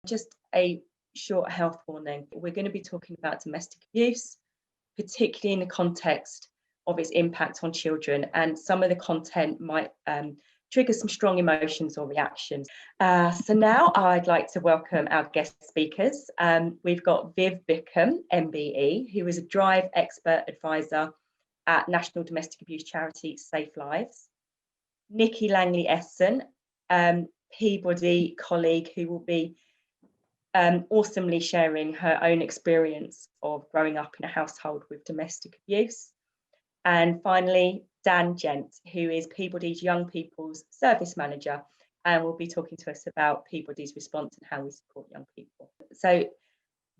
Just a short health warning. We're going to be talking about domestic abuse, particularly in the context of its impact on children, and some of the content might trigger some strong emotions or reactions. So now I'd like to welcome our guest speakers. We've got Viv Bickham, MBE, who is a Drive expert advisor at national domestic abuse charity Safe Lives. Nikki Langley-Esson, Peabody colleague, who will be awesomely sharing her own experience of growing up in a household with domestic abuse. And finally, Dan Gent, who is Peabody's Young People's Service Manager, and will be talking to us about Peabody's response and how we support young people. So,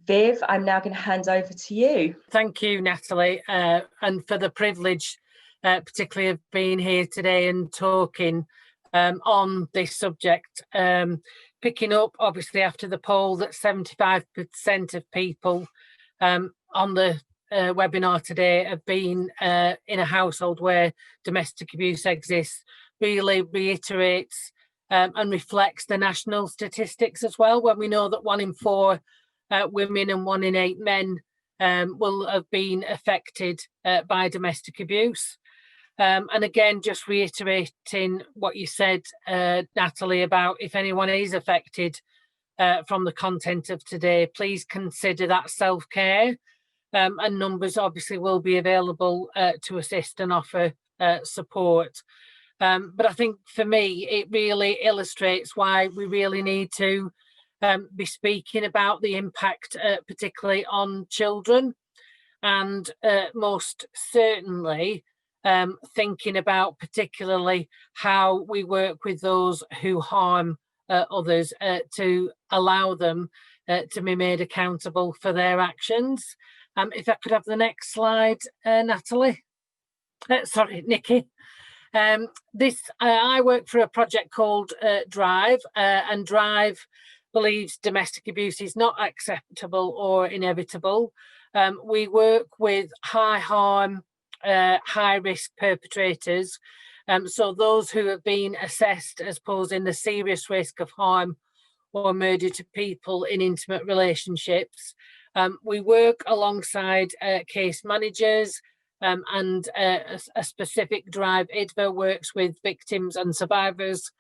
Viv, I'm now going to hand over to you. Thank you, Natalie, and for the privilege, particularly of being here today and talking on this subject. Picking up, obviously, after the poll that 75% of people on the webinar today have been in a household where domestic abuse exists, really reiterates and reflects the national statistics as well, when we know that 1 in 4 women and 1 in 8 men will have been affected by domestic abuse. And again, just reiterating what you said, Natalie, about if anyone is affected from the content of today, please consider that self-care. And numbers obviously will be available to assist and offer support. But I think for me, it really illustrates why we really need to be speaking about the impact, particularly on children, and most certainly thinking about particularly how we work with those who harm others to allow them to be made accountable for their actions. If I could have the next slide, Natalie. Sorry, Nikki. I work for a project called Drive, and Drive believes domestic abuse is not acceptable or inevitable. We work with high harm, high risk perpetrators, so those who have been assessed as posing the serious risk of harm or murder to people in intimate relationships. We work alongside case managers, and a specific Drive IDVA works with victims and survivors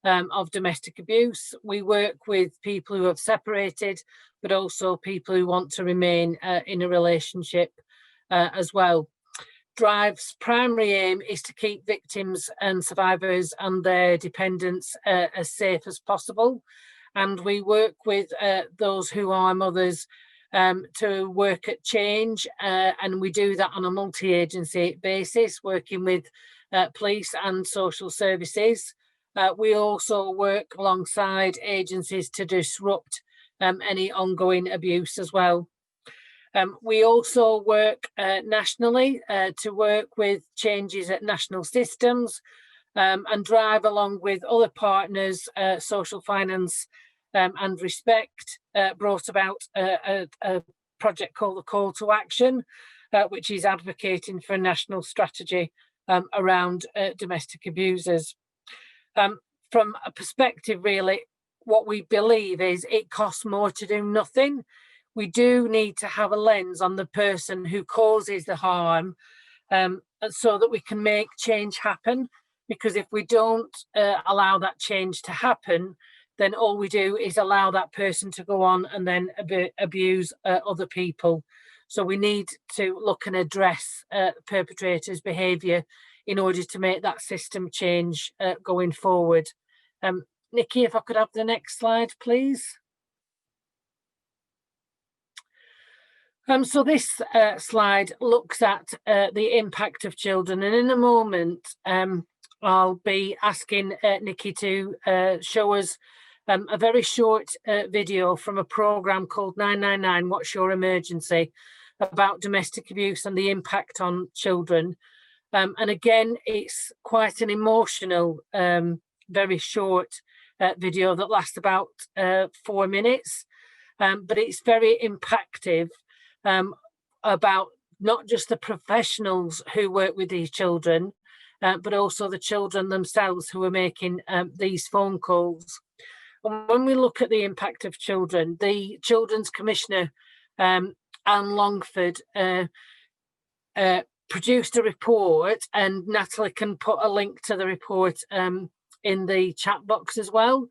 of domestic abuse. We work with people who have separated, but also people who want to remain in a relationship as well. Drive's primary aim is to keep victims and survivors and their dependents as safe as possible. And we work with those who harm others to work at change, and we do that on a multi-agency basis, working with police and social services. We also work alongside agencies to disrupt any ongoing abuse as well. We also work nationally to work with changes at national systems, and Drive, along with other partners, Social Finance and Respect, brought about a project called the Call to Action, which is advocating for a national strategy around domestic abusers. From a perspective, really, what we believe is it costs more to do nothing. We do need to have a lens on the person who causes the harm, so that we can make change happen. Because if we don't allow that change to happen, then all we do is allow that person to go on and then abuse other people. So we need to look and address perpetrators' behaviour in order to make that system change going forward. Nikki, if I could have the next slide, please. So this slide looks at the impact of children, and in a moment I'll be asking Nikki to show us a very short video from a programme called 999 What's Your Emergency, about domestic abuse and the impact on children. And again, it's quite an emotional, very short video that lasts about 4 minutes, but it's very impactful about not just the professionals who work with these children, but also the children themselves who are making these phone calls. And when we look at the impact of children, the Children's Commissioner, Anne Longford, produced a report, and Natalie can put a link to the report in the chat box as well.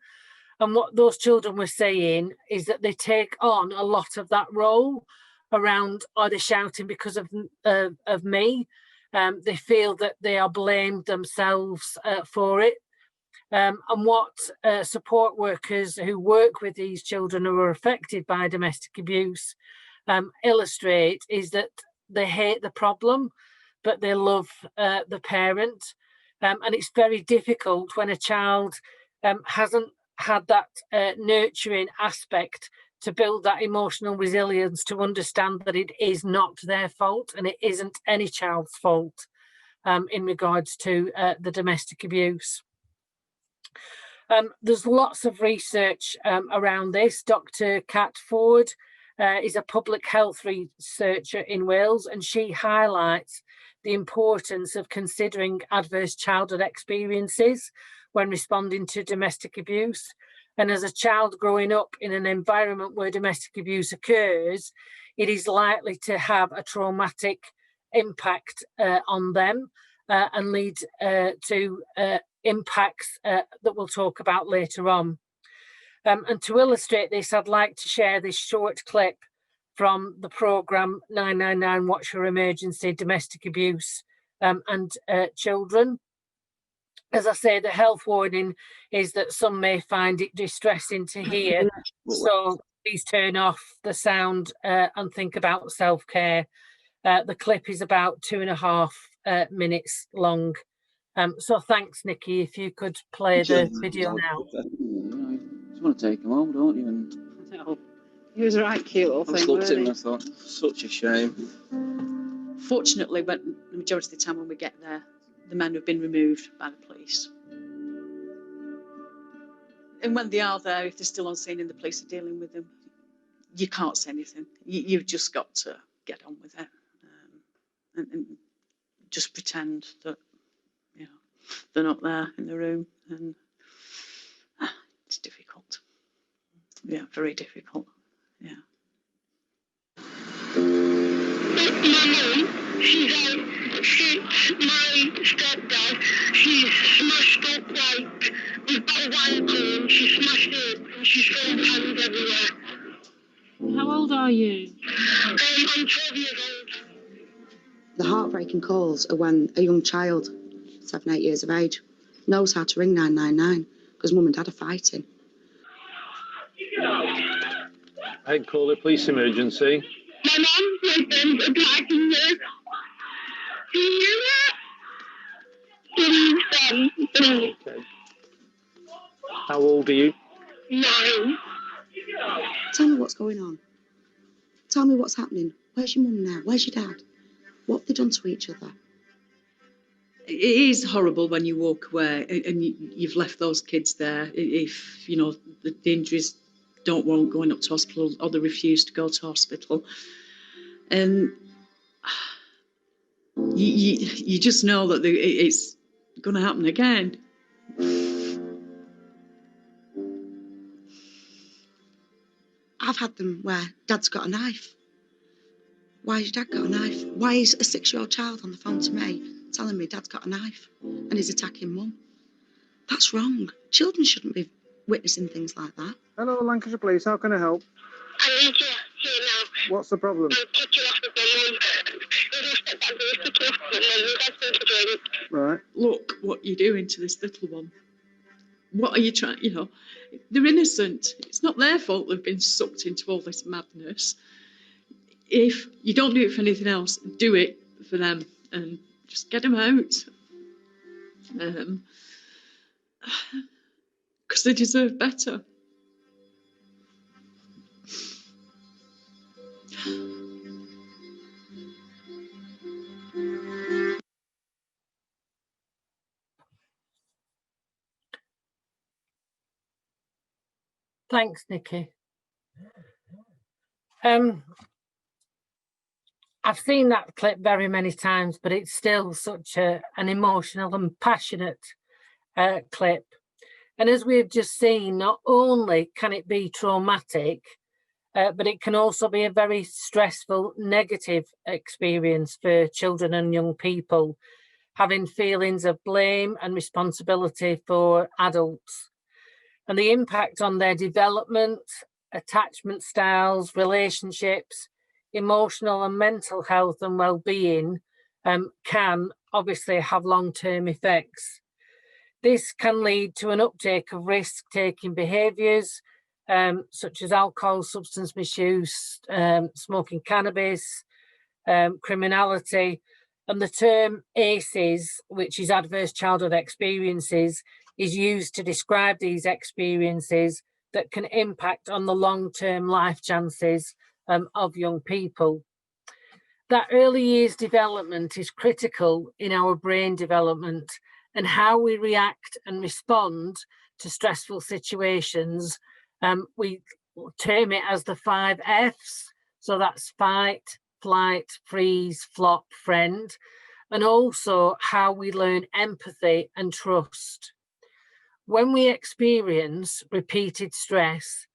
And what those children were saying is that they take on a lot of that role around, are they shouting because of me? They feel that they are blamed themselves for it. And what support workers who work with these children who are affected by domestic abuse illustrate is that they hate the problem, but they love the parent. And it's very difficult when a child hasn't had that nurturing aspect to build that emotional resilience to understand that it is not their fault, and it isn't any child's fault in regards to the domestic abuse. There's lots of research around this. Dr. Kat Ford is a public health researcher in Wales, and she highlights the importance of considering adverse childhood experiences when responding to domestic abuse. And as a child growing up in an environment where domestic abuse occurs, it is likely to have a traumatic impact on them and lead to impacts that we'll talk about later on. And to illustrate this, I'd like to share this short clip from the programme 999 What's Your Emergency? Domestic Abuse and Children. As I say, the health warning is that some may find it distressing to hear, so please turn off the sound and think about self-care. The clip is about 2.5 minutes long. So thanks, Nikki, if you could play the video now. You just want to take him home, don't you? And no, he was a right cute little thing. I looked at him and I thought, such a shame. Fortunately, but the majority of the time when we get there, the men have been removed by the police. And when they are there, if they're still on scene and the police are dealing with them, you can't say anything. You've just got to get on with it and just pretend that, you know, they're not there in the room. And it's difficult. Yeah, very difficult. Yeah. My mum, she's out since my stepdad. She's smashed up like, we've got a wine cooler, she's smashed it up and she's throwing pans everywhere. How old are you? I'm 12 years old. The heartbreaking calls are when a young child, 7, 8 years of age, knows how to ring 999 because mum and dad are fighting. I'd call it police emergency. My mum, my friends are attacking her. Do you hear that? Please. Okay. How old are you? 9. Tell me what's going on. Tell me what's happening. Where's your mum now? Where's your dad? What have they done to each other? It is horrible when you walk away and you've left those kids there. If, you know, the injuries don't warrant going up to hospital or they refuse to go to hospital. And you just know that it's going to happen again. I've had them where dad's got a knife. Why has your dad got a knife? Why is a 6-year-old child on the phone to me telling me dad's got a knife and he's attacking mum? That's wrong. Children shouldn't be witnessing things like that. Hello, Lancashire Police. How can I help? I need you here now. What's the problem? I'm kicking off with my mum. Little stepdad is kicking off with my mum. You guys going to drink. Right. Look what you're doing to this little one. What are you trying, you know, they're innocent. It's not their fault they've been sucked into all this madness. If you don't do it for anything else, do it for them and just get them out. Because they deserve better. Thanks, Nikki. I've seen that clip very many times, but it's still such an emotional and passionate clip. And as we've just seen, not only can it be traumatic, but it can also be a very stressful, negative experience for children and young people, having feelings of blame and responsibility for adults. And the impact on their development, attachment styles, relationships, emotional and mental health and well-being can obviously have long-term effects. This can lead to an uptake of risk-taking behaviours, such as alcohol, substance misuse, smoking cannabis, criminality, and the term ACEs, which is Adverse Childhood Experiences, is used to describe these experiences that can impact on the long-term life chances of young people. That early years development is critical in our brain development, and how we react and respond to stressful situations. We term it as the 5 Fs. So that's fight, flight, freeze, flop, friend, and also how we learn empathy and trust. When we experience repeated stress,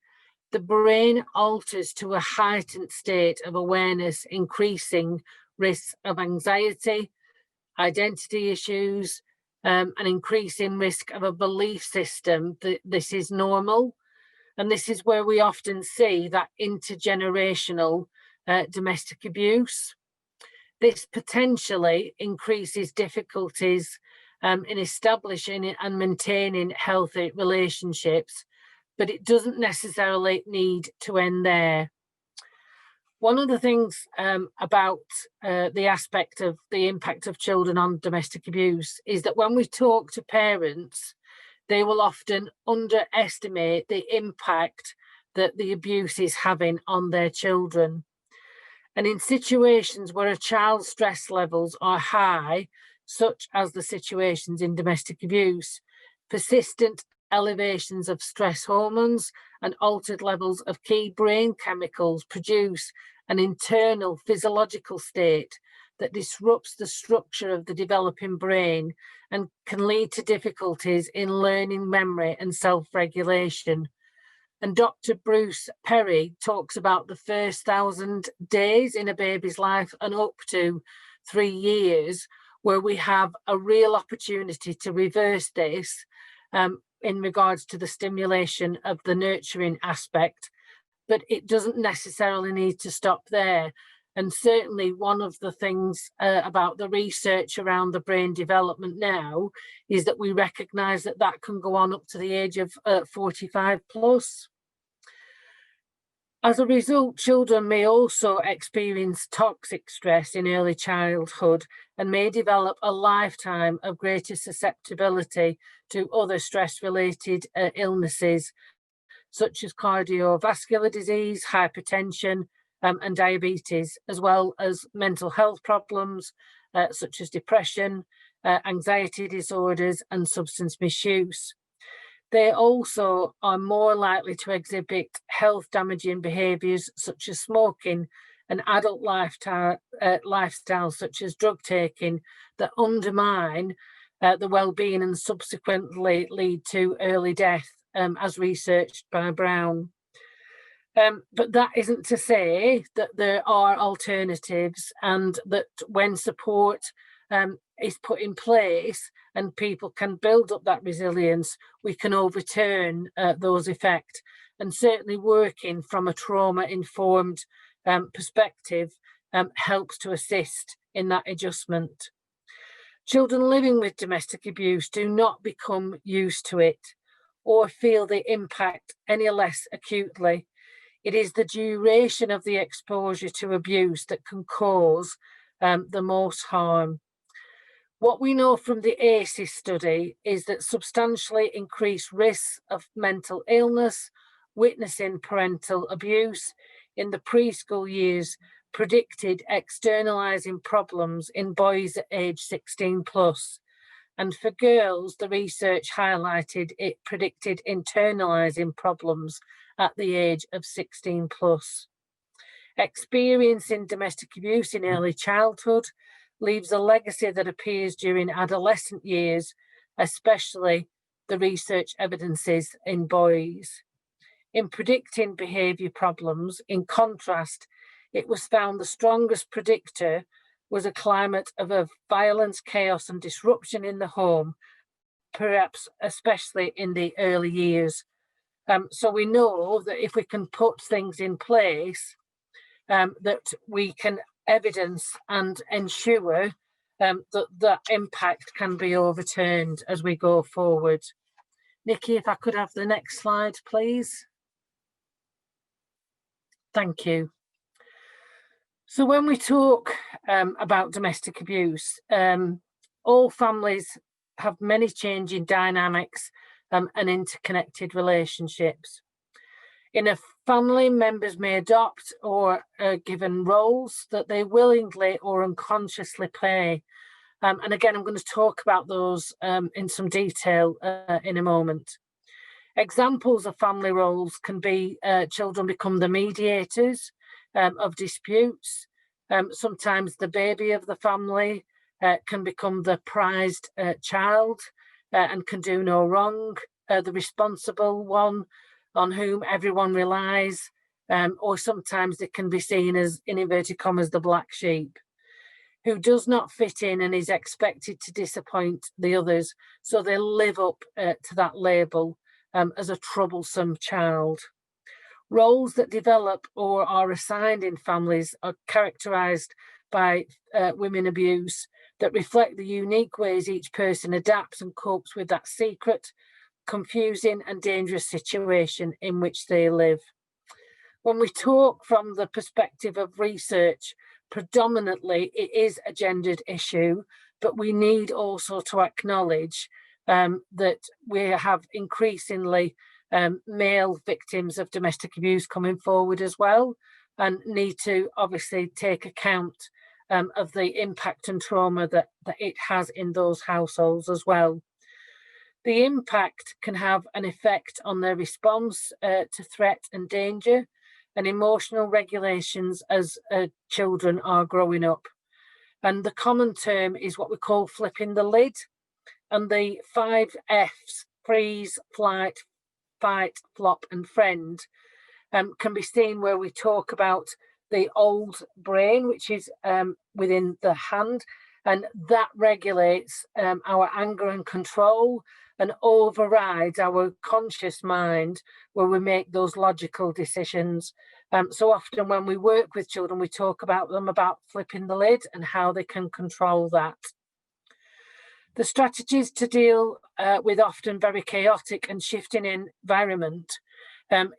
the brain alters to a heightened state of awareness, increasing risks of anxiety, identity issues, an increasing risk of a belief system that this is normal. And this is where we often see that intergenerational domestic abuse. This potentially increases difficulties in establishing and maintaining healthy relationships, but it doesn't necessarily need to end there. One of the things about the aspect of the impact of children on domestic abuse is that when we talk to parents, they will often underestimate the impact that the abuse is having on their children. And in situations where a child's stress levels are high, such as the situations in domestic abuse, persistent elevations of stress hormones and altered levels of key brain chemicals produce an internal physiological state that disrupts the structure of the developing brain and can lead to difficulties in learning, memory and self-regulation. And Dr. Bruce Perry talks about the first 1,000 days in a baby's life and up to 3 years, where we have a real opportunity to reverse this in regards to the stimulation of the nurturing aspect, but it doesn't necessarily need to stop there. And certainly one of the things about the research around the brain development now is that we recognise that that can go on up to the age of 45 plus. As a result, children may also experience toxic stress in early childhood and may develop a lifetime of greater susceptibility to other stress-related illnesses, such as cardiovascular disease, hypertension, and diabetes, as well as mental health problems, such as depression, anxiety disorders, and substance misuse. They also are more likely to exhibit health-damaging behaviours such as smoking and adult lifestyles such as drug taking that undermine the well-being and subsequently lead to early death, as researched by Brown. But that isn't to say that there are alternatives, and that when support is put in place and people can build up that resilience, we can overturn those effects. And certainly working from a trauma-informed perspective helps to assist in that adjustment. Children living with domestic abuse do not become used to it or feel the impact any less acutely. It is the duration of the exposure to abuse that can cause the most harm. What we know from the ACEs study is that substantially increased risks of mental illness, witnessing parental abuse in the preschool years predicted externalizing problems in boys at age 16 plus. And for girls, the research highlighted it predicted internalizing problems at the age of 16 plus. Experiencing domestic abuse in early childhood leaves a legacy that appears during adolescent years, especially the research evidences in boys. In predicting behaviour problems, in contrast, it was found the strongest predictor was a climate of violence, chaos and disruption in the home, perhaps especially in the early years. So we know that if we can put things in place, that we can evidence and ensure that that impact can be overturned as we go forward. Nikki, if I could have the next slide, please. Thank you. So when we talk about domestic abuse, all families have many changing dynamics and interconnected relationships. In a family, members may adopt or are given roles that they willingly or unconsciously play. And again, I'm going to talk about those in some detail in a moment. Examples of family roles can be children become the mediators of disputes. Sometimes the baby of the family can become the prized child and can do no wrong, the responsible one on whom everyone relies, or sometimes they can be seen as, in inverted commas, the black sheep, who does not fit in and is expected to disappoint the others, so they live up to that label as a troublesome child. Roles that develop or are assigned in families are characterised by women abuse that reflect the unique ways each person adapts and copes with that secret, confusing and dangerous situation in which they live. When we talk from the perspective of research, predominantly it is a gendered issue, but we need also to acknowledge that we have increasingly male victims of domestic abuse coming forward as well, and need to obviously take account of the impact and trauma that it has in those households as well. The impact can have an effect on their response to threat and danger and emotional regulations as children are growing up. And the common term is what we call flipping the lid. And the 5 Fs, freeze, flight, fight, flop and friend, can be seen where we talk about the old brain, which is within the hand, and that regulates our anger and control and overrides our conscious mind where we make those logical decisions. So often when we work with children, we talk about them about flipping the lid and how they can control that. The strategies to deal with often very chaotic and shifting environment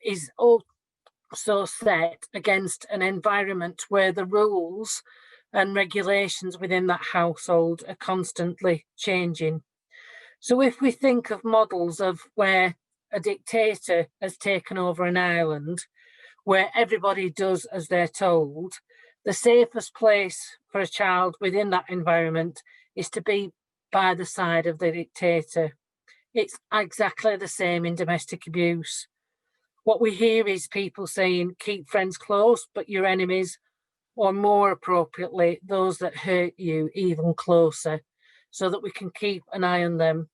is also set against an environment where the rules and regulations within that household are constantly changing. So if we think of models of where a dictator has taken over an island, where everybody does as they're told, the safest place for a child within that environment is to be by the side of the dictator. It's exactly the same in domestic abuse. What we hear is people saying, keep friends close, but your enemies, or more appropriately, those that hurt you, even closer, so that we can keep an eye on them.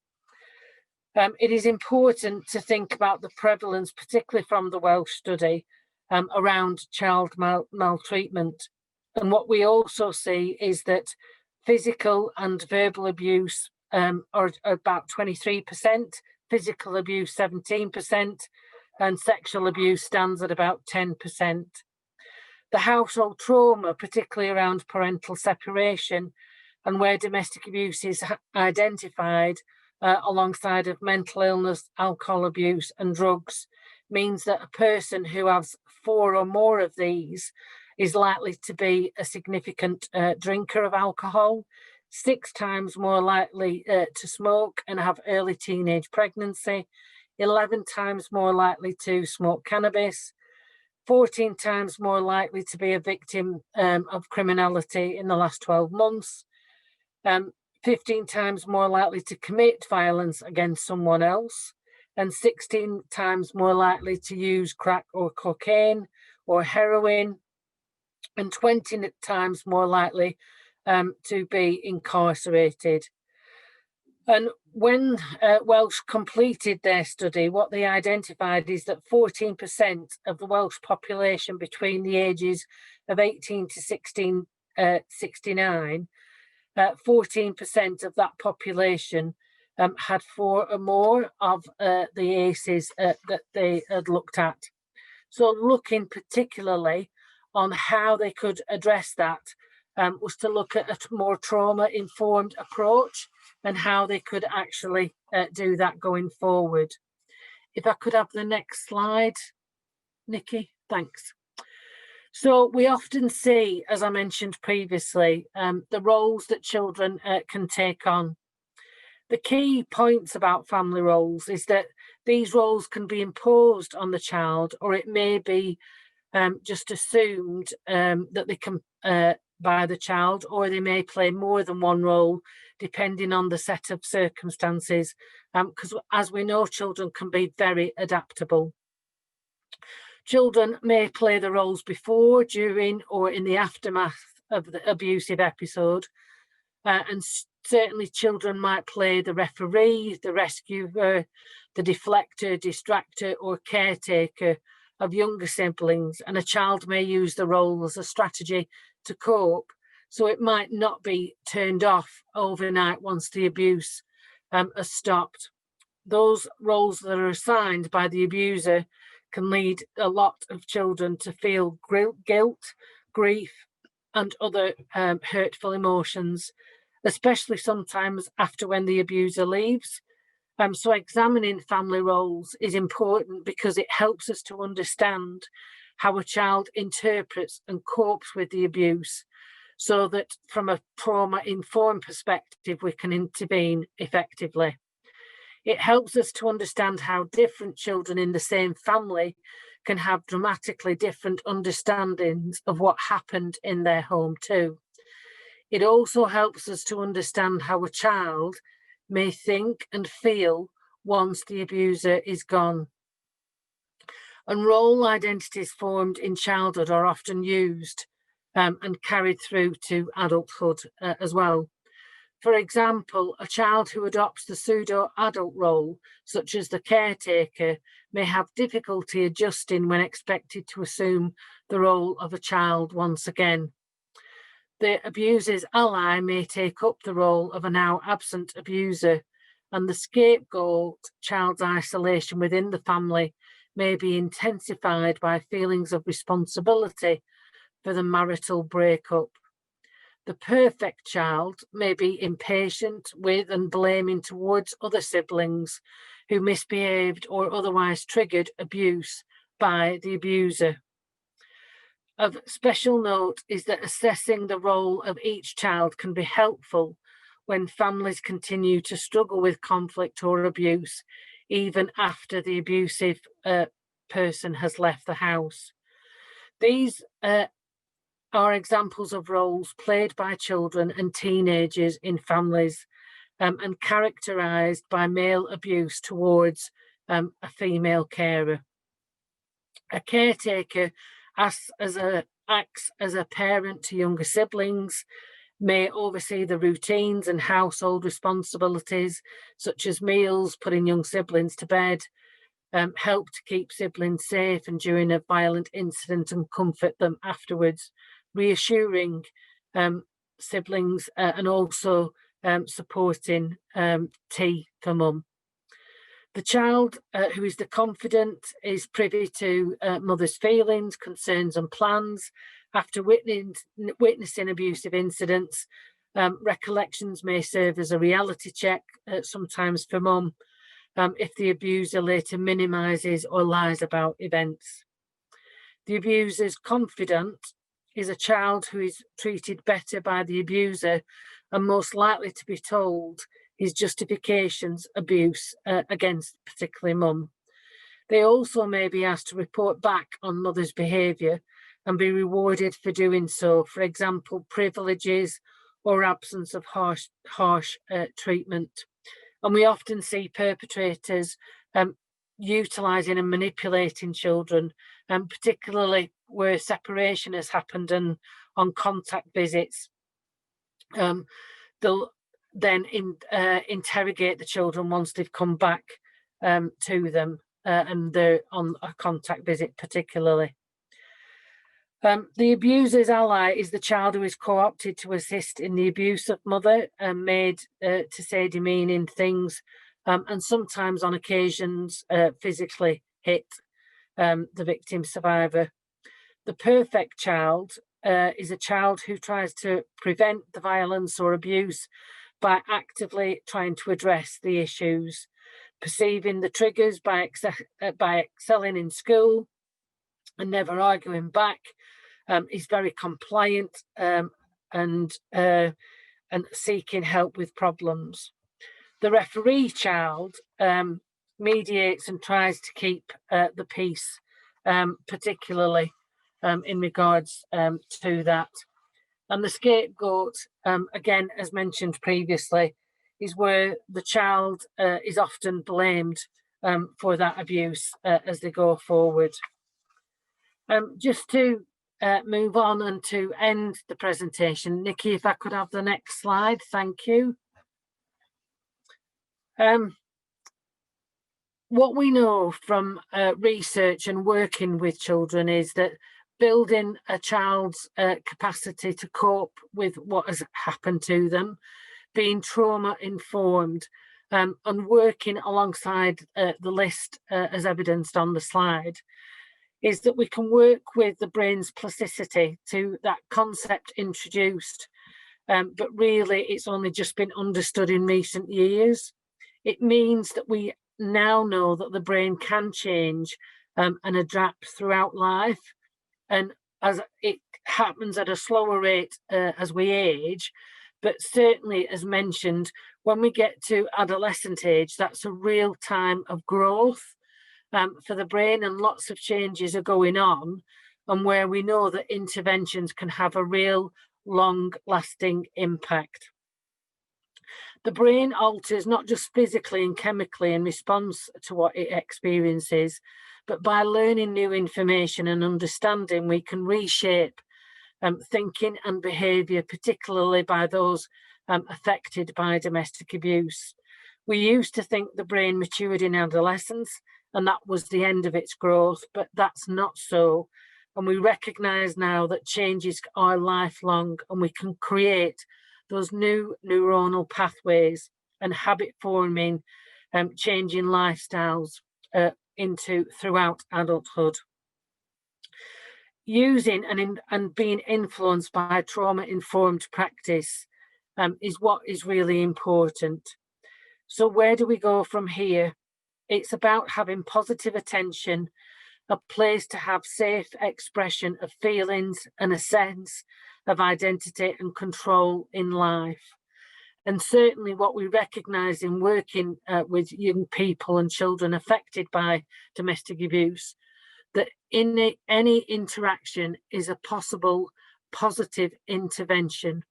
It is important to think about the prevalence, particularly from the Welsh study, around child maltreatment. And what we also see is that physical and verbal abuse are about 23%, physical abuse 17%, and sexual abuse stands at about 10%. The household trauma, particularly around parental separation and where domestic abuse is identified alongside of mental illness, alcohol abuse and drugs, means that a person who has 4 or more of these is likely to be a significant drinker of alcohol, 6 times more likely to smoke and have early teenage pregnancy, 11 times more likely to smoke cannabis, 14 times more likely to be a victim of criminality in the last 12 months, 15 times more likely to commit violence against someone else, and 16 times more likely to use crack or cocaine or heroin, and 20 times more likely to be incarcerated. And When Welsh completed their study, what they identified is that 14% of the Welsh population between the ages of 18 to 69, 14% of that population had 4 or more of the ACEs that they had looked at. So looking particularly on how they could address that was to look at a more trauma-informed approach and how they could actually do that going forward. If I could have the next slide, Nikki, thanks. So we often see, as I mentioned previously, the roles that children can take on. The key points about family roles is that these roles can be imposed on the child, or it may be just assumed that they can by the child, or they may play more than one role depending on the set of circumstances, because as we know, children can be very adaptable. Children may play the roles before, during, or in the aftermath of the abusive episode, and certainly children might play the referee, the rescuer, the deflector, distractor, or caretaker of younger siblings, and a child may use the role as a strategy to cope, so it might not be turned off overnight once the abuse has stopped. Those roles that are assigned by the abuser can lead a lot of children to feel guilt, grief, and other hurtful emotions, especially sometimes after when the abuser leaves. So examining family roles is important because it helps us to understand how a child interprets and copes with the abuse, so that from a trauma-informed perspective, we can intervene effectively. It helps us to understand how different children in the same family can have dramatically different understandings of what happened in their home too. It also helps us to understand how a child may think and feel once the abuser is gone. And role identities formed in childhood are often used and carried through to adulthood as well. For example, a child who adopts the pseudo-adult role, such as the caretaker, may have difficulty adjusting when expected to assume the role of a child once again. The abuser's ally may take up the role of a now absent abuser, and the scapegoat child's isolation within the family may be intensified by feelings of responsibility for the marital breakup. The perfect child may be impatient with and blaming towards other siblings who misbehaved or otherwise triggered abuse by the abuser. Of special note is that assessing the role of each child can be helpful when families continue to struggle with conflict or abuse, even after the abusive person has left the house. These are examples of roles played by children and teenagers in families and characterised by male abuse towards a female carer. A caretaker acts as a parent to younger siblings, may oversee the routines and household responsibilities, such as meals, putting young siblings to bed, help to keep siblings safe and during a violent incident, and comfort them afterwards, reassuring siblings and also supporting tea for mum. The child who is the confidant is privy to mother's feelings, concerns and plans. After witnessing abusive incidents, recollections may serve as a reality check, sometimes for mum, if the abuser later minimises or lies about events. The abuser's confidant is a child who is treated better by the abuser and most likely to be told his justifications abuse against particularly mum. They also may be asked to report back on mother's behaviour and be rewarded for doing so, for example, privileges or absence of harsh treatment. And we often see perpetrators utilising and manipulating children, and particularly where separation has happened and on contact visits. They'll then interrogate the children once they've come back to them and they're on a contact visit particularly. The abuser's ally is the child who is co-opted to assist in the abuse of mother and made to say demeaning things, and sometimes on occasions physically hit the victim survivor. The perfect child is a child who tries to prevent the violence or abuse by actively trying to address the issues, perceiving the triggers by excelling in school and never arguing back. Is very compliant and seeking help with problems. The referee child mediates and tries to keep the peace, particularly in regards to that. And the scapegoat, again, as mentioned previously, is where the child is often blamed for that abuse as they go forward. Just to move on and to end the presentation, Nikki, if I could have the next slide, thank you. What we know from research and working with children is that building a child's capacity to cope with what has happened to them, being trauma informed, and working alongside the list as evidenced on the slide, is that we can work with the brain's plasticity to that concept introduced, but really it's only just been understood in recent years. It means that we now know that the brain can change and adapt throughout life, and as it happens at a slower rate as we age, but certainly, as mentioned, when we get to adolescent age, that's a real time of growth for the brain, and lots of changes are going on, and where we know that interventions can have a real long-lasting impact. The brain alters not just physically and chemically in response to what it experiences, but by learning new information and understanding, we can reshape thinking and behaviour, particularly by those affected by domestic abuse. We used to think the brain matured in adolescence and that was the end of its growth, but that's not so. And we recognise now that changes are lifelong, and we can create those new neuronal pathways and habit forming, changing lifestyles throughout adulthood. Using and being influenced by trauma-informed practice is what is really important. So where do we go from here? It's about having positive attention, a place to have safe expression of feelings and a sense of identity and control in life. And certainly what we recognise in working with young people and children affected by domestic abuse, that in any interaction is a possible positive intervention.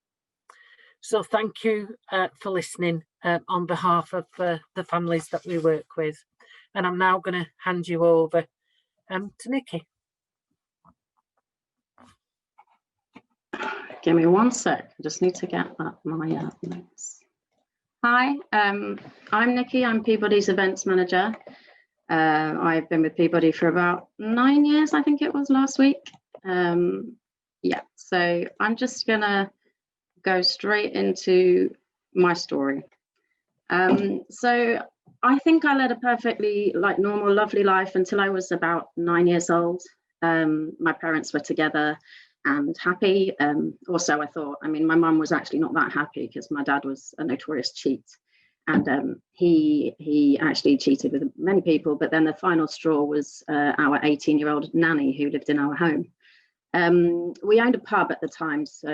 So thank you for listening on behalf of the families that we work with. And I'm now going to hand you over to Nikki. Give me 1 sec. I just need to get up my notes. Hi, I'm Nikki. I'm Peabody's events manager. I've been with Peabody for about 9 years, I think it was last week. Yeah, so I'm just gonna go straight into my story. So I think I led a perfectly normal, lovely life until I was about 9 years old. My parents were together and happy. Also, I thought, I mean, my mum was actually not that happy because my dad was a notorious cheat. And he actually cheated with many people, but then the final straw was our 18-year-old nanny who lived in our home. We owned a pub at the time, so,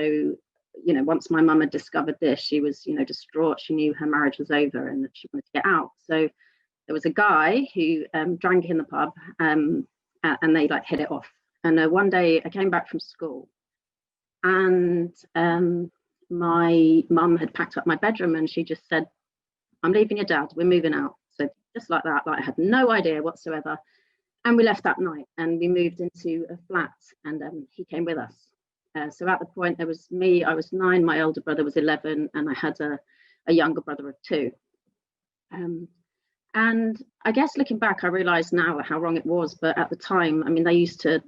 you know, once my mum had discovered this, she was, you know, distraught. She knew her marriage was over and that she wanted to get out. So there was a guy who drank in the pub and they hit it off. And one day I came back from school and my mum had packed up my bedroom and she just said, "I'm leaving your dad, we're moving out." So just like that, I had no idea whatsoever. And we left that night and we moved into a flat and he came with us. So at the point there was me, I was 9, my older brother was 11, and I had a a younger brother of 2. And I guess looking back, I realise now how wrong it was. But at the time, I mean, they used to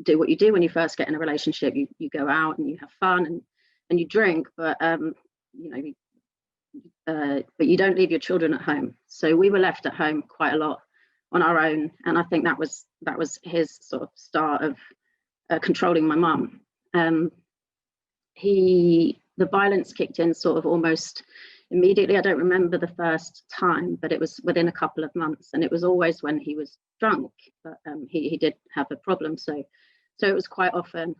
do what you do when you first get in a relationship. You go out and you have fun and you drink, but you know, but you don't leave your children at home. So we were left at home quite a lot on our own, and I think that was his sort of start of controlling my mum. The violence kicked in sort of almost immediately. I don't remember the first time, but it was within a couple of months, and it was always when he was drunk. But he did have a problem, so it was quite often.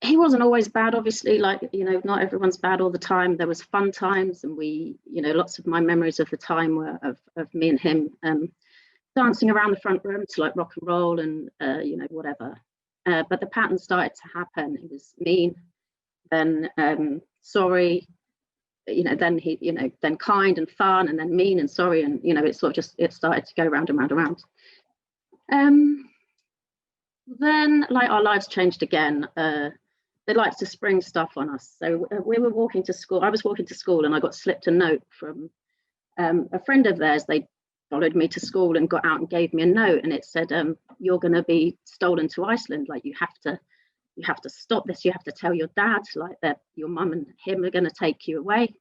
He wasn't always bad, obviously, like, you know, not everyone's bad all the time. There was fun times, and we, you know, lots of my memories of the time were of me and him dancing around the front room to like rock and roll and you know, whatever. But the pattern started to happen. He was mean, then sorry, you know, then he, you know, then kind and fun, and then mean and sorry, and you know, it sort of just, it started to go round and round and round. Then like our lives changed again. They liked to spring stuff on us. So we were walking to school. I was walking to school, and I got slipped a note from a friend of theirs. They followed me to school and got out and gave me a note, and it said, "You're going to be stolen to Iceland. Like you have to stop this. You have to tell your dad, like that your mum and him are going to take you away."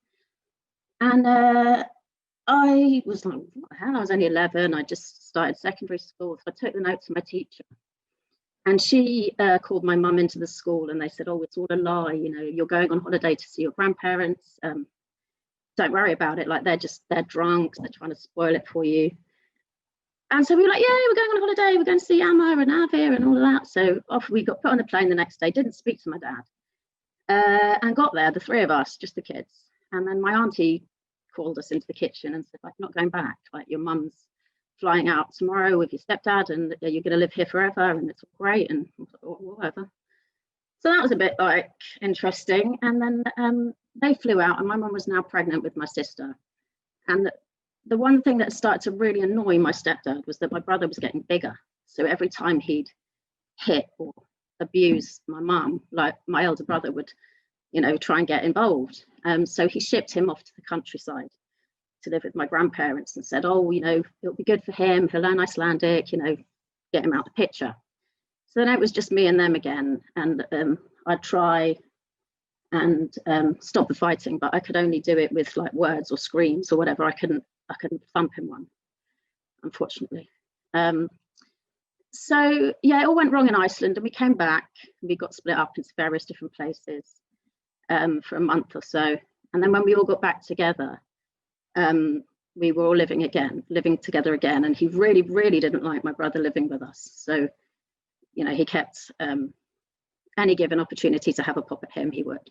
And I was like, "What the hell?" I was only 11. I just started secondary school, so I took the note to my teacher. And she called my mum into the school, and they said, "Oh, it's all a lie. You know, you're going on holiday to see your grandparents. Don't worry about it. Like they're drunk. They're trying to spoil it for you." And so we were like, "Yeah, we're going on holiday. We're going to see Amma and Avir and all of that." So off we got put on the plane the next day. Didn't speak to my dad, and got there, the 3 of us, just the kids. And then my auntie called us into the kitchen and said, "Like, not going back. Like your mum's flying out tomorrow with your stepdad, and you're going to live here forever, and it's great." And whatever. So that was a bit like interesting. And then they flew out, and my mum was now pregnant with my sister. And the one thing that started to really annoy my stepdad was that my brother was getting bigger. So every time he'd hit or abuse my mum, like my elder brother would, you know, try and get involved. So he shipped him off to the countryside to live with my grandparents, and said, "Oh, you know, it'll be good for him. He'll learn Icelandic, you know, get him out the picture." So then it was just me and them again, and I'd try and stop the fighting, but I could only do it with like words or screams or whatever. I couldn't thump him one, unfortunately. So yeah, it all went wrong in Iceland, and we came back and we got split up into various different places for a month or so. And then when we all got back together, we were all living together again, and he really, really didn't like my brother living with us. So, you know, he kept any given opportunity to have a pop at him, he would.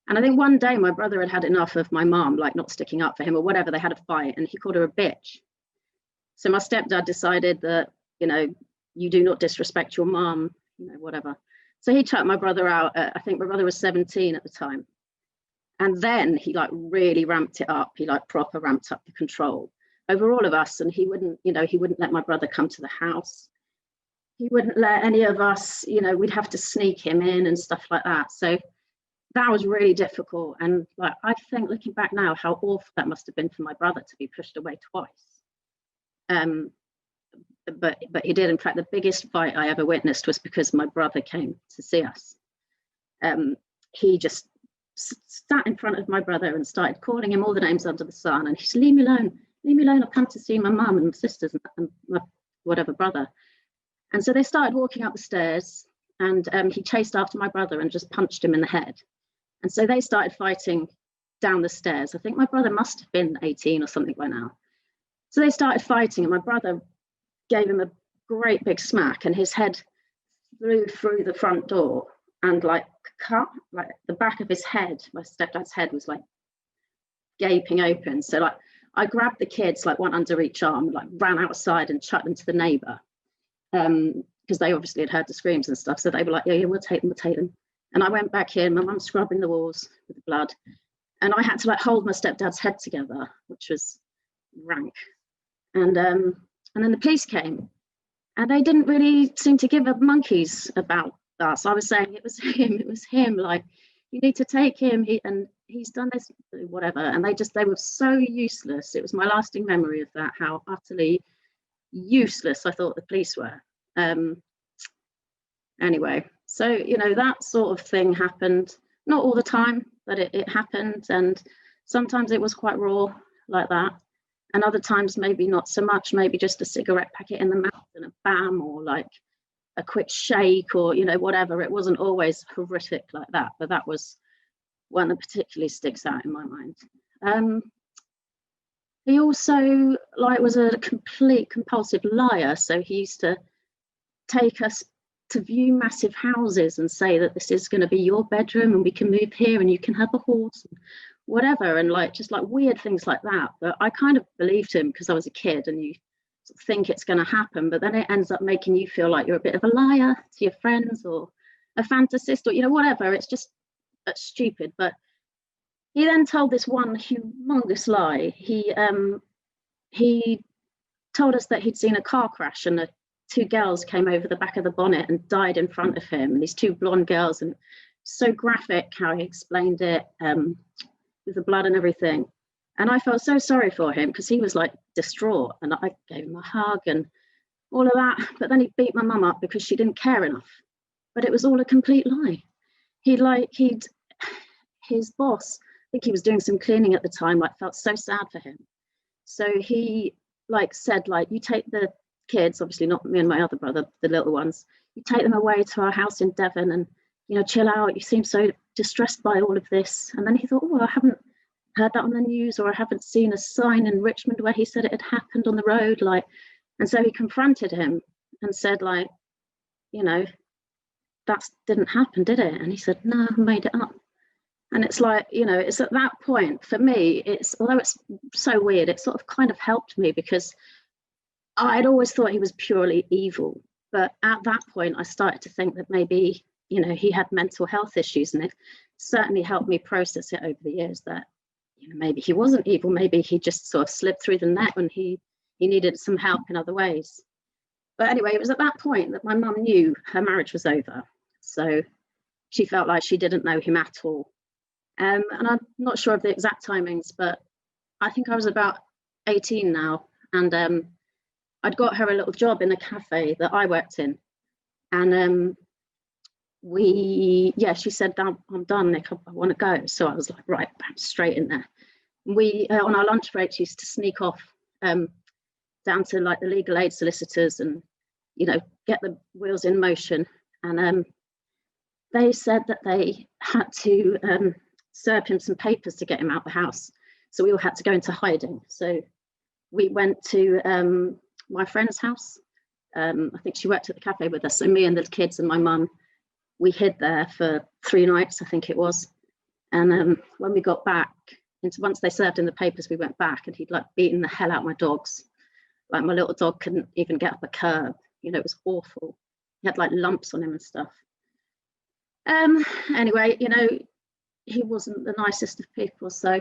And I think one day my brother had had enough of my mom, like not sticking up for him or whatever. They had a fight, and he called her a bitch. So my stepdad decided that, you know, you do not disrespect your mom, you know, whatever. So he chucked my brother out. I think my brother was 17 at the time. And then he like really ramped it up. He like proper ramped up the control over all of us. And he wouldn't, you know, he wouldn't let my brother come to the house. He wouldn't let any of us, you know, we'd have to sneak him in and stuff like that. So that was really difficult. And like, I think looking back now, how awful that must have been for my brother to be pushed away twice. But he did. In fact, the biggest fight I ever witnessed was because my brother came to see us. He just sat in front of my brother and started calling him all the names under the sun, and he said, leave me alone, I've come to see my mum and my sisters and my whatever brother." And so they started walking up the stairs, and he chased after my brother and just punched him in the head. And so they started fighting down the stairs. I think my brother must have been 18 or something by now. So they started fighting, and my brother gave him a great big smack, and his head flew through the front door and like cut, like the back of his head, my stepdad's head was like gaping open. So like I grabbed the kids, like one under each arm, like ran outside and chucked them to the neighbour, because they obviously had heard the screams and stuff. So they were like, yeah, we'll take them. And I went back in, my mum scrubbing the walls with the blood, and I had to like hold my stepdad's head together, which was rank. And then the police came, and they didn't really seem to give a monkeys about us. I was saying it was him, like, you need to take him. And he's done this, whatever. And they were so useless. It was my lasting memory of that, how utterly useless I thought the police were. Anyway, so, you know, that sort of thing happened, not all the time, but it happened. And sometimes it was quite raw like that. And other times, maybe not so much, maybe just a cigarette packet in the mouth and a bam, or like a quick shake, or, you know, whatever. It wasn't always horrific like that, but that was one that particularly sticks out in my mind. He also was a complete compulsive liar. So he used to take us to view massive houses and say that this is going to be your bedroom and we can move here and you can have a horse, and whatever, and just weird things like that. But I kind of believed him because I was a kid, and you sort of think it's going to happen, but then it ends up making you feel like you're a bit of a liar to your friends, or a fantasist, or, you know, whatever. It's just stupid. But he then told this one humongous lie. He told us that he'd seen a car crash, and the two girls came over the back of the bonnet and died in front of him, and these two blonde girls, and so graphic how he explained it, with the blood and everything. And I felt so sorry for him because he was like distraught, and I gave him a hug and all of that. But then he beat my mum up because she didn't care enough. But it was all a complete lie. His boss, I think he was doing some cleaning at the time, felt so sad for him. So he said, you take the kids, obviously not me and my other brother, the little ones, you take them away to our house in Devon and, you know, chill out. You seem so distressed by all of this. And then he thought, oh, I haven't heard that on the news, or I haven't seen a sign in Richmond where he said it had happened on the road. And so he confronted him and said, you know, that didn't happen, did it? And he said, no, I made it up. And it's you know, it's at that point for me, although it's so weird, it sort of kind of helped me because I'd always thought he was purely evil. But at that point, I started to think that maybe, you know, he had mental health issues, and it certainly helped me process it over the years that, you know, maybe he wasn't evil, maybe he just sort of slipped through the net when he needed some help in other ways. But anyway, it was at that point that my mum knew her marriage was over. So she felt like she didn't know him at all. And I'm not sure of the exact timings, but I think I was about 18 now, and I'd got her a little job in a cafe that I worked in, and she said, I'm done, Nick, I want to go. So I was like, right, straight in there. We on our lunch breaks used to sneak off down to the legal aid solicitors and, you know, get the wheels in motion. And they said that they had to serve him some papers to get him out the house, so we all had to go into hiding. So we went to my friend's house. I think she worked at the cafe with us, so me and the kids and my mum, we hid there for 3 nights, I think it was. And when we got back, once they served in the papers, we went back, and he'd beaten the hell out of my dogs. My little dog couldn't even get up a curb. You know, it was awful. He had lumps on him and stuff. Anyway, you know, he wasn't the nicest of people. So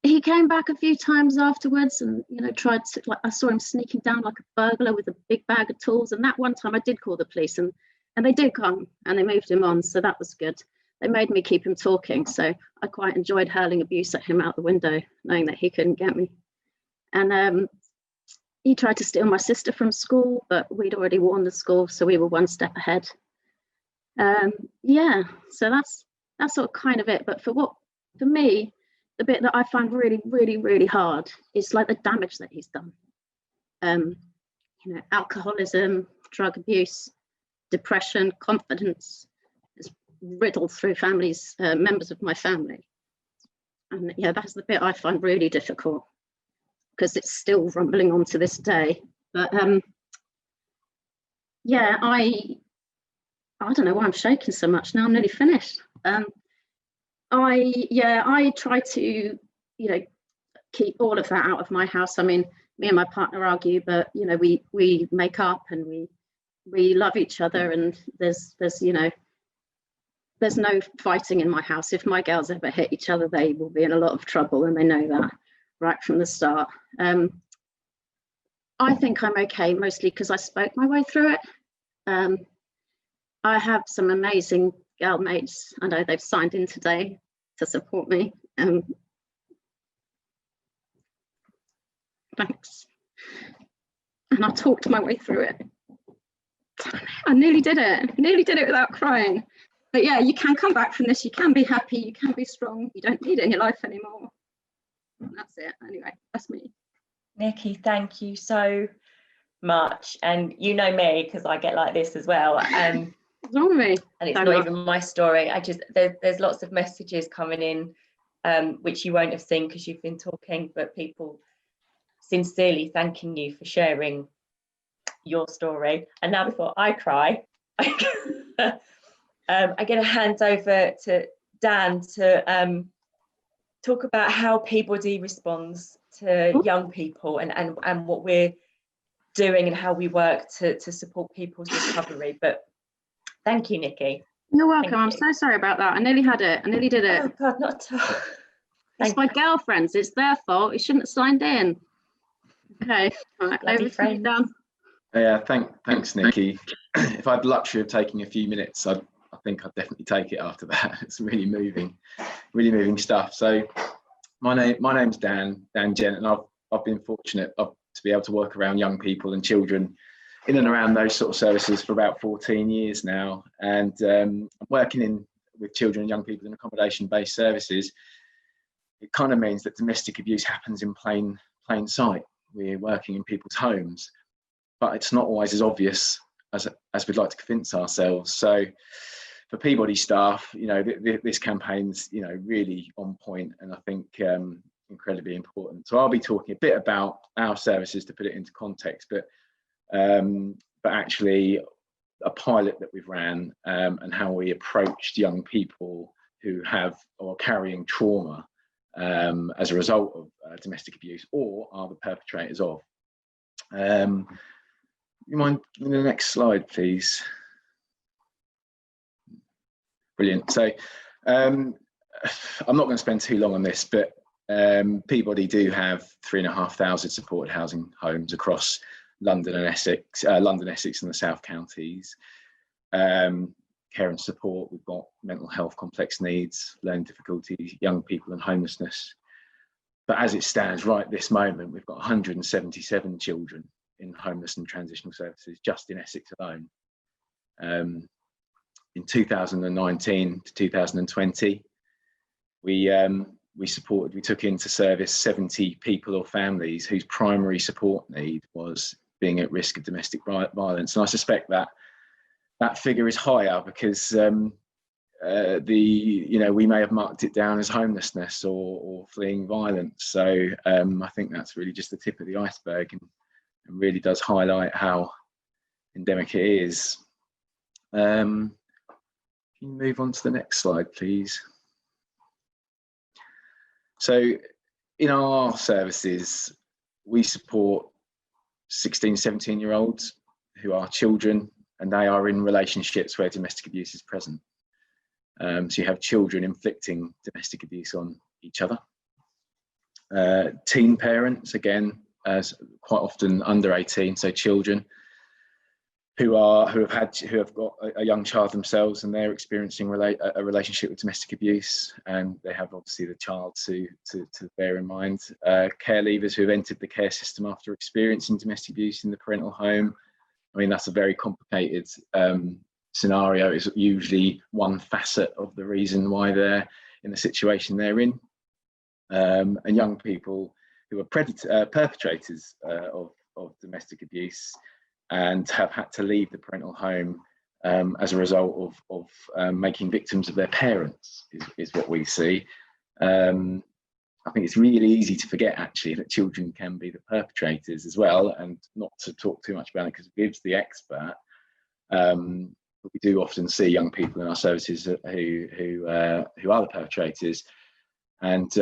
he came back a few times afterwards, and, you know, tried to, I saw him sneaking down like a burglar with a big bag of tools. And that one time I did call the police, and they did come and they moved him on. So that was good. They made me keep him talking. So I quite enjoyed hurling abuse at him out the window, knowing that he couldn't get me. And he tried to steal my sister from school, but we'd already warned the school, so we were one step ahead. Yeah, so that's sort of kind of it. But for me, the bit that I find really, really, really hard is the damage that he's done. You know, alcoholism, drug abuse, depression, confidence is riddled through families, members of my family. And yeah, that's the bit I find really difficult, because it's still rumbling on to this day. But yeah, I don't know why I'm shaking so much now. I'm nearly finished. I try to, you know, keep all of that out of my house. I mean, me and my partner argue, but, you know, we make up, and we love each other, and there's you know, there's no fighting in my house. If my girls ever hit each other, they will be in a lot of trouble, and they know that right from the start. I think I'm okay, mostly because I spoke my way through it. I have some amazing girl mates. I know they've signed in today to support me. Thanks. And I talked my way through it. I nearly did it. Nearly did it without crying. But yeah, you can come back from this. You can be happy. You can be strong. You don't need it in your life anymore. And that's it. Anyway, that's me. Nikki, thank you so much. And you know me, because I get like this as well. What's wrong with me? And it's not even my story. There's lots of messages coming in, which you won't have seen because you've been talking, but people sincerely thanking you for sharing your story. And now before I cry, I'm going to hand over to Dan to talk about how Peabody responds to young people and what we're doing and how we work to support people's recovery. But thank you, Nikki. You're welcome. I'm so sorry about that. I nearly had it. I nearly did it. Oh God, not at all. It's my girlfriend's. It's their fault. It shouldn't have signed in. Okay. All right. Over to you, Dan. Yeah, thanks, Nikki. If I had the luxury of taking a few minutes, I think I'd definitely take it after that. It's really moving stuff. So my name's Dan Gent, and I've been fortunate to be able to work around young people and children in and around those sort of services for about 14 years now. And I'm working with children and young people in accommodation-based services. It kind of means that domestic abuse happens in plain sight. We're working in people's homes, but it's not always as obvious as we'd like to convince ourselves. So for Peabody staff, this campaign's, really on point, and I think incredibly important. So I'll be talking a bit about our services to put it into context, but actually a pilot that we've ran and how we approached young people who have or are carrying trauma as a result of domestic abuse or are the perpetrators of. You mind the next slide, please? Brilliant. So I'm not going to spend too long on this, but Peabody do have 3,500 supported housing homes across London and Essex, and the South Counties. Care and support, we've got mental health, complex needs, learning difficulties, young people and homelessness. But as it stands right this moment, we've got 177 children in homeless and transitional services just in Essex alone. In 2019 to 2020, we took into service 70 people or families whose primary support need was being at risk of domestic violence. And I suspect that figure is higher because we may have marked it down as homelessness or fleeing violence. So I think that's really just the tip of the iceberg and really does highlight how endemic it is. Can you move on to the next slide, please? So in our services, we support 16, 17-year-olds who are children, and they are in relationships where domestic abuse is present. So you have children inflicting domestic abuse on each other. Teen parents, again, as quite often under 18, so children who have got a young child themselves and they're experiencing a relationship with domestic abuse, and they have obviously the child to bear in mind. Care leavers who have entered the care system after experiencing domestic abuse in the parental home. I mean, that's a very complicated scenario. It's usually one facet of the reason why they're in the situation they're in. And young people who are perpetrators of domestic abuse and have had to leave the parental home as a result of making victims of their parents is what we see. I think it's really easy to forget actually that children can be the perpetrators as well, and not to talk too much about it because Viv's the expert. But we do often see young people in our services who are the perpetrators, and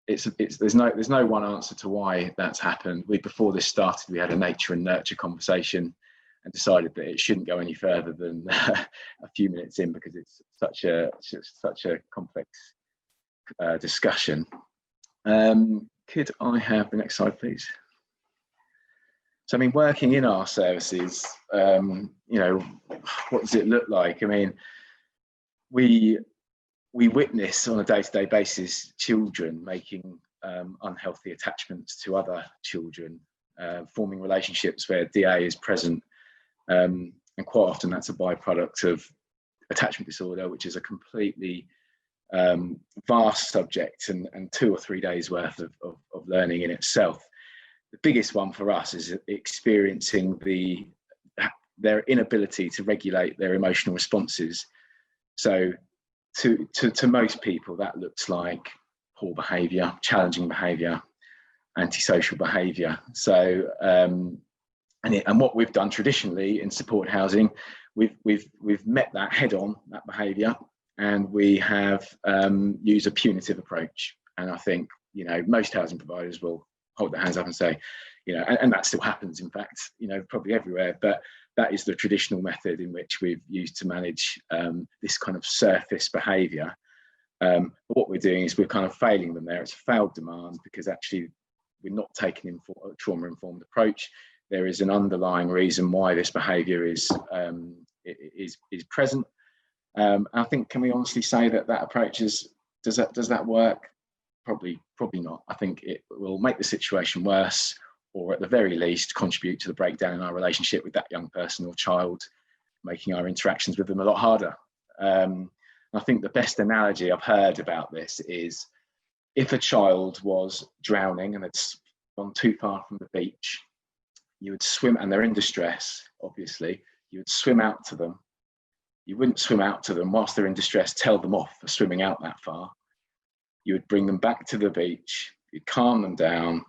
there's no one answer to why that's happened. Before this started, we had a nature and nurture conversation and decided that it shouldn't go any further than a few minutes in because it's such a complex discussion. Could I have the next slide, please? So, I mean, working in our services, what does it look like? I mean, we we witness on a day-to-day basis children making unhealthy attachments to other children, forming relationships where DA is present, and quite often that's a byproduct of attachment disorder, which is a completely vast subject and 2 or 3 days worth of learning in itself. The biggest one for us is experiencing their inability to regulate their emotional responses. So to most people, that looks like poor behaviour, challenging behaviour, antisocial behaviour. So and what we've done traditionally in support housing, we've met that head on, that behaviour, and we have used a punitive approach. And I think, you know, most housing providers will hold their hands up and say, you know, and that still happens, in fact, you know, probably everywhere, but that is the traditional method in which we've used to manage this kind of surface behaviour. But what we're doing is we're kind of failing them there. It's a failed demand because actually we're not taking a trauma-informed approach. There is an underlying reason why this behaviour is present. I think, can we honestly say that approach does that work? Probably not. I think it will make the situation worse, or at the very least contribute to the breakdown in our relationship with that young person or child, making our interactions with them a lot harder. I think the best analogy I've heard about this is if a child was drowning and had gone too far from the beach, you would swim, and they're in distress, obviously, you would swim out to them. You wouldn't swim out to them whilst they're in distress, tell them off for swimming out that far. You would bring them back to the beach, you'd calm them down,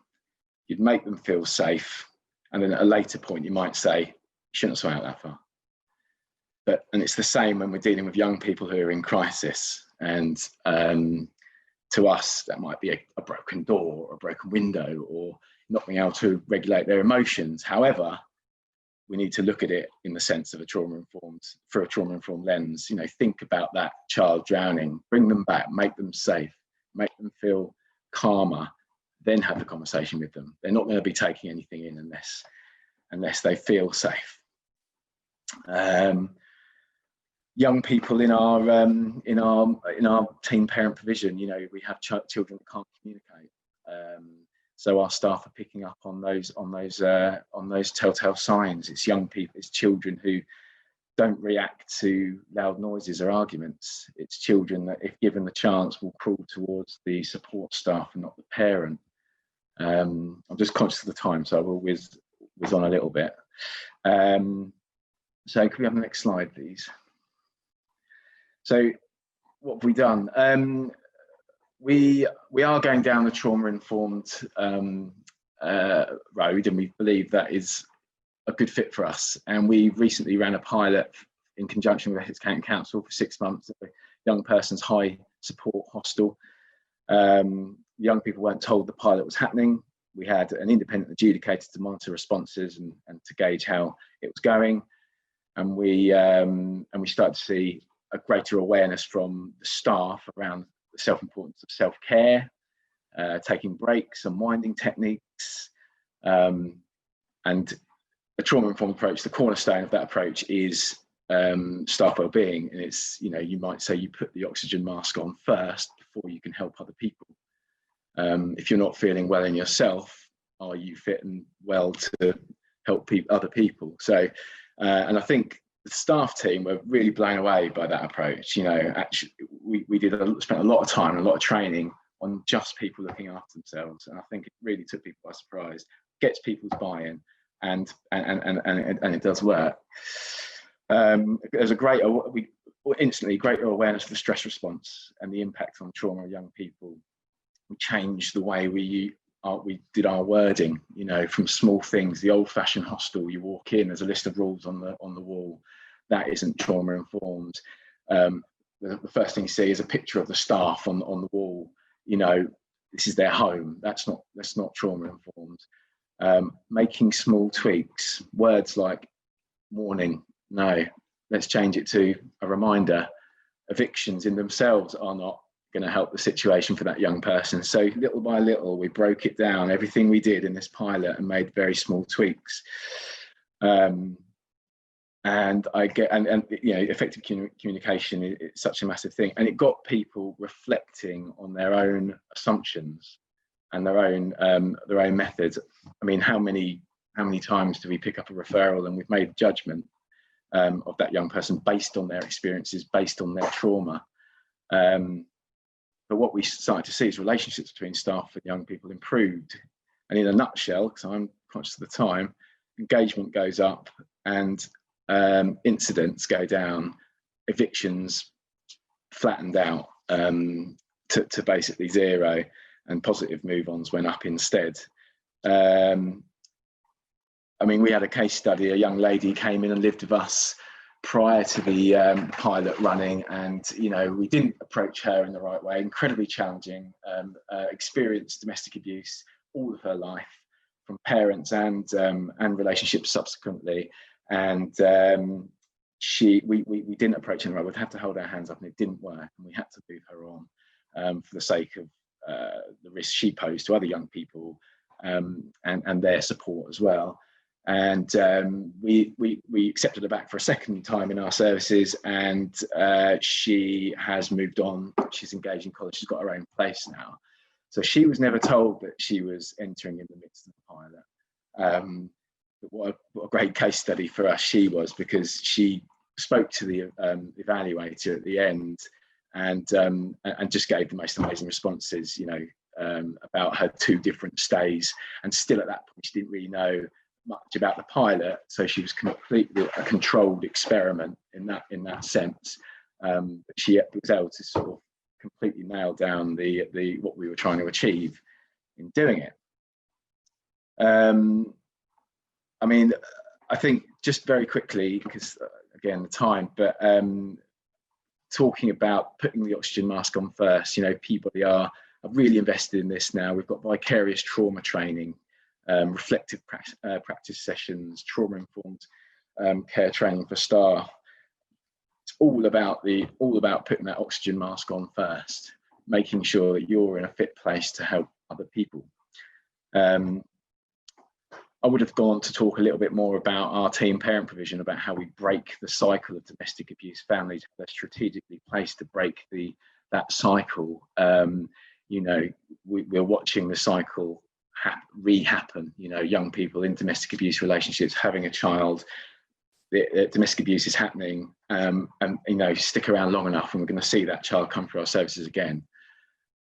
you'd make them feel safe, and then at a later point you might say, you shouldn't swim out that far. And it's the same when we're dealing with young people who are in crisis, and to us that might be a broken door or a broken window or not being able to regulate their emotions. However, we need to look at it in the sense of through a trauma-informed lens. You know, think about that child drowning, bring them back, make them safe, make them feel calmer, then have the conversation with them. They're not going to be taking anything in unless they feel safe. Young people in our teen parent provision, you know, we have children that can't communicate. So our staff are picking up on those telltale signs. It's young people, it's children who don't react to loud noises or arguments. It's children that, if given the chance, will crawl towards the support staff and not the parent. I'm just conscious of the time, so I will whiz on a little bit. So can we have the next slide, please? So what have we done? We are going down the trauma-informed road, and we believe that is a good fit for us. And we recently ran a pilot in conjunction with the Essex County Council for 6 months at the young person's high support hostel. Young people weren't told the pilot was happening. We had an independent adjudicator to monitor responses and to gauge how it was going. And we started to see a greater awareness from the staff around the self-importance of self-care, taking breaks, unwinding techniques, and a trauma-informed approach. The cornerstone of that approach is staff well-being, and it's, you know, you might say you put the oxygen mask on first before you can help other people. If you're not feeling well in yourself, are you fit and well to help other people? So, and I think the staff team were really blown away by that approach. You know, actually, we spent a lot of time and a lot of training on just people looking after themselves, and I think it really took people by surprise, gets people's buy-in, and it does work. There's instantly greater awareness of the stress response and the impact on trauma of young people. We changed the way we did our wording, you know, from small things. The old-fashioned hostel, you walk in, there's a list of rules on the wall. That isn't trauma-informed. The first thing you see is a picture of the staff on the wall. You know, this is their home. That's not trauma-informed. Making small tweaks, words like morning, no, let's change it to a reminder. Evictions in themselves are not going to help the situation for that young person. So little by little, we broke it down, everything we did in this pilot, and made very small tweaks. and I get and you know, effective communication is such a massive thing, and it got people reflecting on their own assumptions and their own methods. I mean, how many times do we pick up a referral and we've made a judgment of that young person based on their experiences, based on their trauma? But what we started to see is relationships between staff and young people improved. And in a nutshell, because I'm conscious of the time, engagement goes up and incidents go down, evictions flattened out to basically zero, and positive move-ons went up instead. I mean, we had a case study. A young lady came in and lived with us prior to the pilot running, and you know, we didn't approach her in the right way. Incredibly challenging, experienced domestic abuse all of her life from parents and relationships subsequently, and we didn't approach her in the right way. We had to hold our hands up, and it didn't work, and we had to move her on for the sake of the risk she posed to other young people and their support as well. And we accepted her back for a second time in our services, and she has moved on. She's engaged in college. She's got her own place now. So she was never told that she was entering in the midst of the pilot. But what a great case study for us she was, because she spoke to the evaluator at the end and just gave the most amazing responses, you know, about her 2 different stays. And still at that point, she didn't really know much about the pilot, so she was completely a controlled experiment in that sense. But she was able to sort of completely nail down the what we were trying to achieve in doing it. I mean, I think just very quickly, because again the time, but talking about putting the oxygen mask on first, you know, Peabody are really invested in this now. We've got vicarious trauma training, reflective practice sessions, trauma-informed care training for staff. It's all about putting that oxygen mask on first, making sure that you're in a fit place to help other people. I would have gone to talk a little bit more about our team parent provision, about how we break the cycle of domestic abuse. Families are strategically placed to break that cycle. You know, we're watching the cycle re-happen. You know, young people in domestic abuse relationships having a child, the domestic abuse is happening, and you know, stick around long enough and we're going to see that child come through our services again.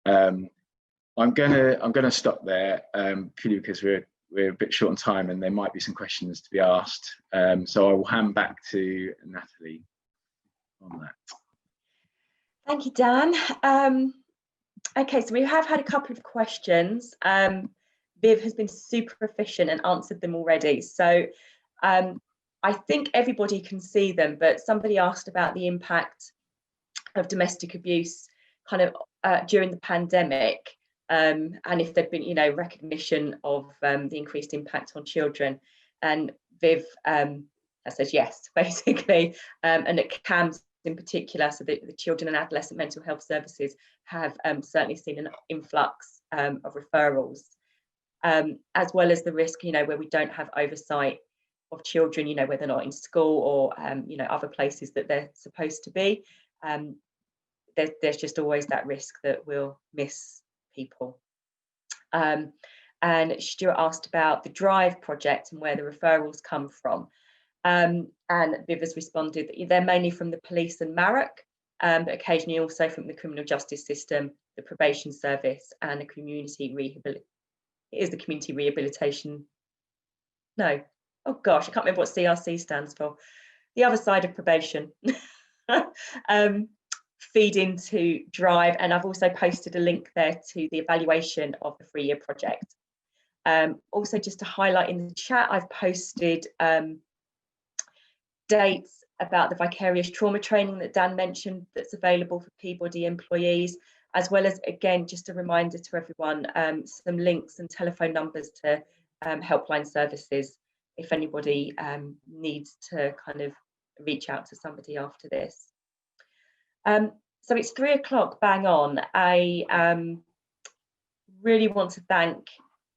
I'm gonna stop there purely because we're a bit short on time and there might be some questions to be asked. So I will hand back to Natalie on that. Thank you, Dan. Okay, so we have had a couple of questions. Viv has been super efficient and answered them already. So I think everybody can see them, but somebody asked about the impact of domestic abuse kind of during the pandemic, and if there'd been, you know, recognition of the increased impact on children. And Viv says yes, basically, and at CAMHS in particular, so the Children and Adolescent Mental Health Services have certainly seen an influx of referrals, as well as the risk, you know, where we don't have oversight of children, you know, whether or not in school or, you know, other places that they're supposed to be. There's just always that risk that we'll miss people. And Stuart asked about the DRIVE project and where the referrals come from. And Viv has responded that they're mainly from the police and MARAC, but occasionally also from the criminal justice system, the probation service, and the community rehabilitation. No, oh gosh, I can't remember what CRC stands for. The other side of probation. Feed into DRIVE, and I've also posted a link there to the evaluation of the 3-year project. Also, just to highlight in the chat, I've posted dates about the vicarious trauma training that Dan mentioned that's available for Peabody employees, as well as, again, just a reminder to everyone, some links and telephone numbers to helpline services if anybody needs to kind of reach out to somebody after this. So it's 3 o'clock bang on. I really want to thank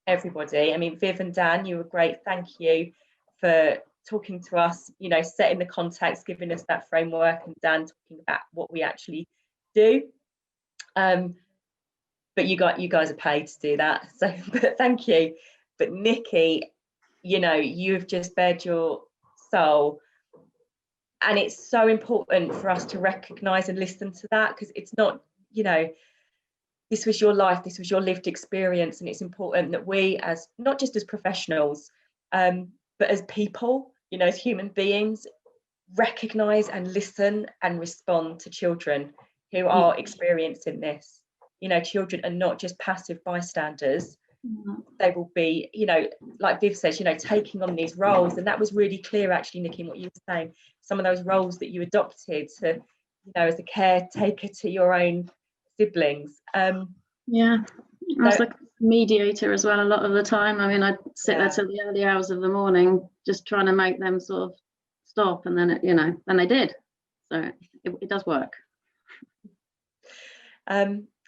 everybody. I mean, Viv and Dan, you were great. Thank you for talking to us, you know, setting the context, giving us that framework, and Dan talking about what we actually do. But you guys are paid to do that, so but thank you. But Nikki, you know, you've just bared your soul, and it's so important for us to recognise and listen to that, because it's not, you know, this was your life, this was your lived experience, and it's important that we, as not just as professionals, but as people, you know, as human beings, recognise and listen and respond to children who are experiencing this. You know, children are not just passive bystanders. They will be, you know, like Viv says, you know, taking on these roles. And that was really clear, actually, Nikki, in what you were saying. Some of those roles that you adopted to, you know, as a caretaker to your own siblings. Yeah, I was like a mediator as well a lot of the time. I mean, I'd sit there till the early hours of the morning, just trying to make them sort of stop, and then it, you know, then they did. So it does work.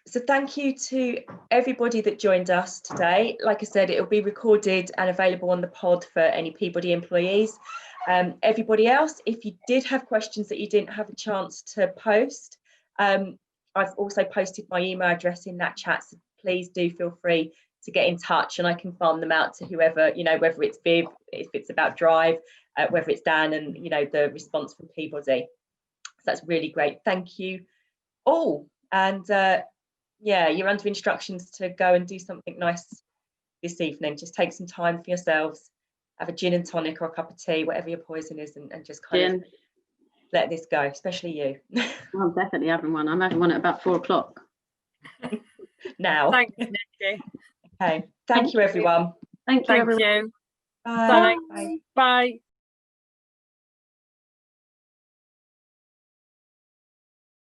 So thank you to everybody that joined us today. Like I said, it'll be recorded and available on the pod for any Peabody employees. Everybody else, if you did have questions that you didn't have a chance to post, I've also posted my email address in that chat, so please do feel free to get in touch, and I can farm them out to whoever, you know, whether it's Viv, if it's about Drive, whether it's Dan, and, you know, the response from Peabody. So that's really great. Thank you all. And yeah, you're under instructions to go and do something nice this evening. Just take some time for yourselves, have a gin and tonic or a cup of tea, whatever your poison is, and just kind of let this go, especially you. I'm definitely having one. I'm having one at about 4 o'clock. Now. Thanks, Nikki. Okay. Thank you, everyone. Thank you, everyone. Bye. Bye. Bye.